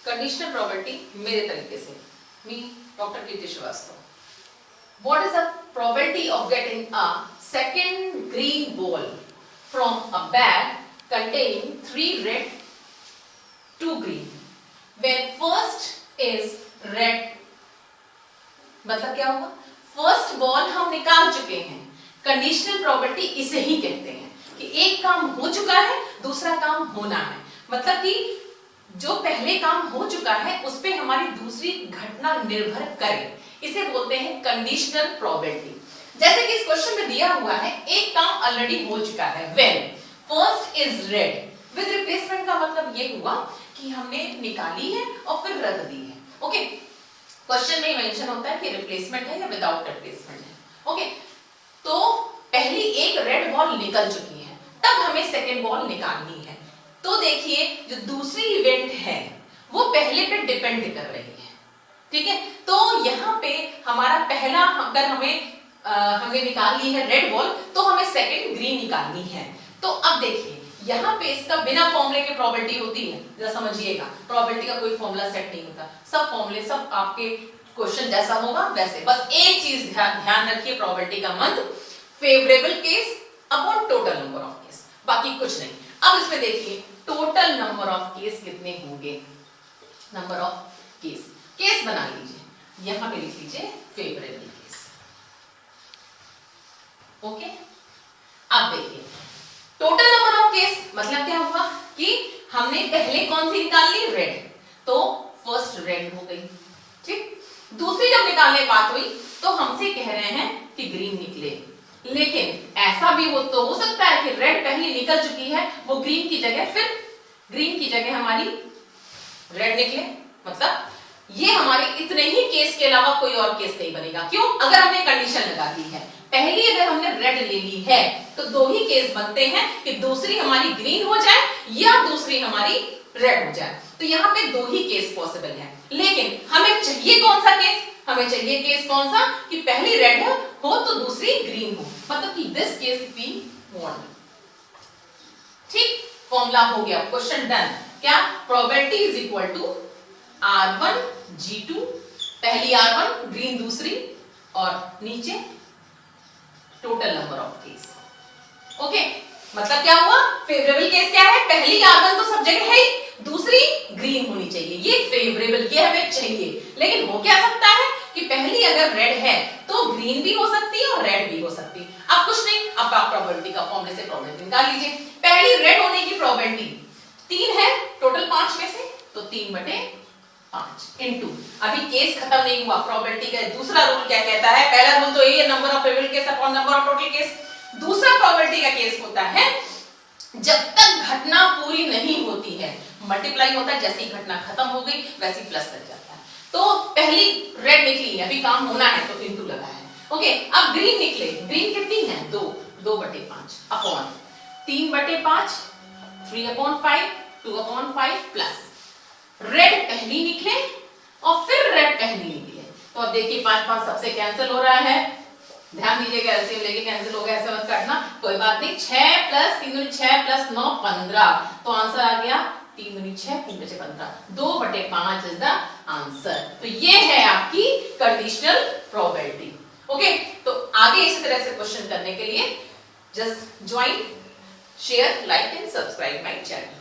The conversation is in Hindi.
कंडीशनल प्रोबेबिलिटी मेरे तरीके से, मी doctor Kirti Srivastava. What is the probability of getting a second green ball from a bag containing 3 red, 2 green? When first is red, मतलब क्या होगा? फर्स्ट बॉल हम निकाल चुके हैं. कंडीशनल प्रोबेबिलिटी इसे ही कहते हैं कि एक काम हो चुका है, दूसरा काम होना है. मतलब कि जो पहले काम हो चुका है उस पे हमारी दूसरी घटना निर्भर करे, इसे बोलते हैं कंडीशनल प्रोबेबिलिटी. जैसे कि इस क्वेश्चन में दिया हुआ है एक काम ऑलरेडी हो चुका है. When first is read with replacement का मतलब ये हुआ कि हमने निकाली है और फिर रख दी है. ओके, क्वेश्चन में मेंशन होता है कि रिप्लेसमेंट है या विदाउट रिप्लेसमेंट है. ओके, तो पहली एक रेड बॉल निकल चुकी है, तब हमें सेकेंड बॉल निकालनी है. तो देखिए जो दूसरी इवेंट है वो पहले पे डिपेंड कर रही है. ठीक है, तो यहाँ पे हमारा पहला अगर हमें निकालनी है रेड बॉल तो हमें सेकंड ग्रीन निकालनी है. तो अब देखिए यहाँ पे इसका बिना फॉर्मूले के प्रोबेबिलिटी होती है. जरा समझिएगा, प्रोबेबिलिटी का कोई फॉर्मूला सेट नहीं होता. सब फॉर्मूले सब आपके क्वेश्चन जैसा होगा वैसे. बस एक चीज ध्यान रखिए, प्रोबेबिलिटी का मंत्र favourable case upon total number of case, बाकी कुछ नहीं. अब इसमें देखिए टोटल नंबर ऑफ केस कितने होंगे. नंबर ऑफ केस बना लीजिए, यहां पे लिख लीजिए फेवरेबल केस. ओके, अब देखिए टोटल नंबर ऑफ केस मतलब क्या हुआ कि हमने पहले कौन सी निकाल ली, रेड, तो फर्स्ट रेड हो गई. ठीक, दूसरी जब निकालने बात हुई तो हमसे कह रहे हैं कि ग्रीन निकले. लेकिन ऐसा भी हो सकता है कि रेड पहले निकल चुकी है, वो ग्रीन की जगह हमारी रेड निकले. मतलब ये हमारे इतने ही केस के अलावा कोई और केस नहीं बनेगा. क्यों? अगर हमने कंडीशन लगा दी है, पहली अगर हमने रेड ले ली है तो दो ही केस बनते हैं कि दूसरी हमारी ग्रीन हो जाए या दूसरी हमारी रेड हो जाए. तो यहाँ पे दो ही केस पॉसिबल है. लेकिन हमें चाहिए कौन सा केस? हमें चाहिए केस कौन सा कि पहली रेड हो तो दूसरी ग्रीन हो. मतलब कि दिस केस वी वांट. ठीक, फॉर्मूला हो गया, क्वेश्चन डन. क्या? Probability is equal to R1 G2, पहली R1 ग्रीन दूसरी, और नीचे total number of case. Okay, मतलब क्या हुआ? फेवरेबल केस क्या है? पहली R1 तो सब जगह है ही, दूसरी ग्रीन होनी चाहिए. ये फेवरेबल, ये हमें चाहिए. लेकिन हो क्या सकता है कि पहली अगर रेड है तो ग्रीन भी हो सकती है और रेड भी हो सकती है. अब कुछ नहीं, अब आप प्रोबेबिलिटी का फॉर्मूले से प्रोबेबिलिटी निकाल लीजिए. पहली रेड होने की प्रोबेबिलिटी 3 है टोटल 5 में से, तो 3/5 इनटू, अभी केस खत्म नहीं हुआ. प्रोबेबिलिटी का दूसरा रूल क्या कहता है? पहला रूल तो यही है, number of favourable case upon number of total case. दूसरा प्रोबेबिलिटी का केस होता है जब तक घटना पूरी नहीं होती है, मल्टीप्लाई होता है. जैसी घटना खत्म हो गई वैसी प्लस लग जाता है. तो पहली रेड निकली, अभी काम होना है तो इनटू लगा है. ओके, अब ग्रीन निकले. ग्रीन कितनी है? 2/5 अपॉन 3/5, 3/5, 2/5 प्लस रेड पहली निकले और फिर रेड पहली निकले. तो अब देखिए 5 सबसे कैंसिल हो रहा है. ध्यान दीजिएगा, एलसीएम लेके कैंसिल होगा, ऐसा मत करना, कोई बात नहीं. 6 + 3 × 6 + 9 15. तो आंसर आ गया 3 × 6 3 × 15, 2/5 इज द आंसर. तो ये है आपकी कंडीशनल प्रोबेबिलिटी. ओके, तो आगे इसी तरह से क्वेश्चन करने के लिए just join, share, like and subscribe my channel.